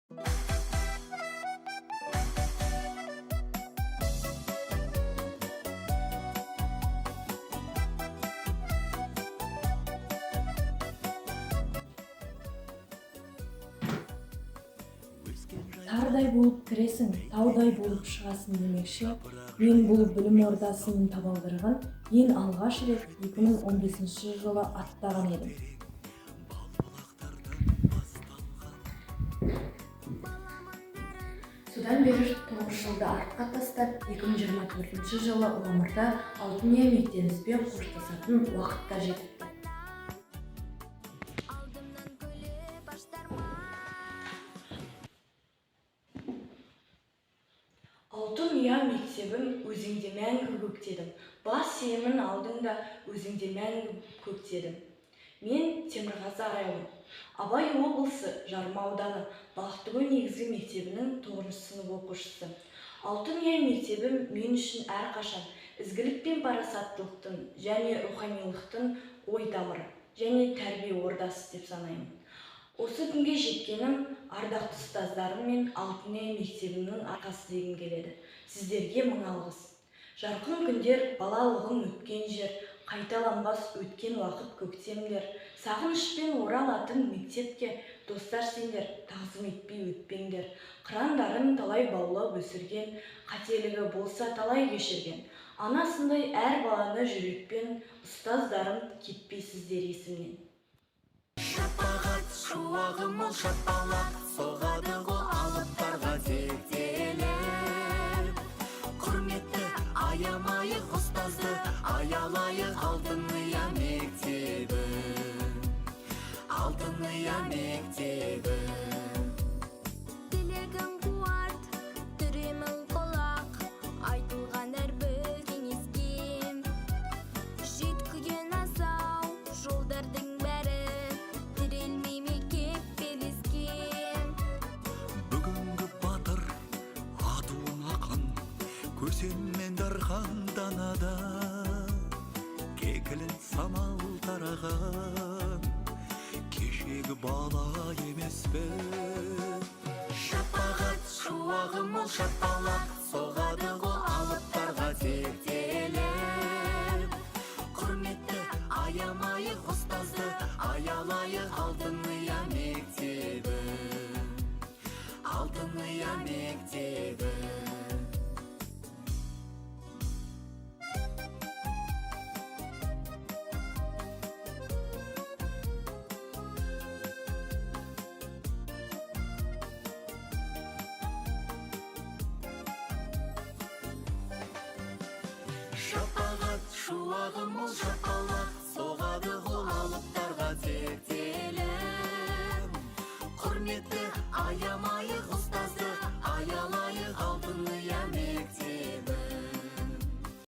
Тардай болып кіресің, таудай болып шығасың демекші, мен бұл білім ордасының табалдырығын ең алғаш рет 2015 жылы аттаған едім. Содан бері 9 жылды артқа тастап, 2024 жылы мамырда алтын мектебімізбен қоштасатын уақытта жетіпті. Алтын ұя мектебім өзіңде мәңгі көктедім. Бас иемін алдыңда өзіңде мәңгі көктедім. Мен Темірғазы Арайлым. Абай облысы Жарма ауданы Балықтыкөл негізгі мектебінің 9 сынып оқушысы. Алтын ұя мектебім мен үшін әрқашан ізгілік пен парасаттылықтың және руханилықтың ой тамыры және тәрбие ордасы деп санаймын. Осы күнге жеткенім ардақты ұстаздарым мен Алтын ұя мектебінің арқасы дегім келеді. Сіздерге мың алғыс. Жарқын күндер, балалығым өткен жер, қайталанбас өткен уақыт көктемдер. Сағынышпен оралатын мектепке достар сендер, тағзым етпей өтпеңдер. Қырандарын талай баулап өсірген, қателігі болса талай кешірген. Анасындай әр баланы жүрекпен, ұстаздарым кетпейсіздер есімнен. Шапағат шуағым ол шапалақ, соғады ғой алыптарға тектелер. Құрметті аямайық ұстазды, аялайық Алтын ұя мектебі. Алтын ұя мектебі. Тілегім қуат, түремін қолақ, айтылған әрбір кеңеске. Жеткіген асау жолдардың бәрі көсеммен дархан данада кекілін самал тараған кешегі бала емеспін. Шапағат шуағым ол шапалақ, соғады ғой алыптарға тектелер. Құрметті аямайық ұстазды, аялайық Алтын ұя мектебі. Алтын ұя мектебі. Шапағат шуағым ол шапалақ, соғады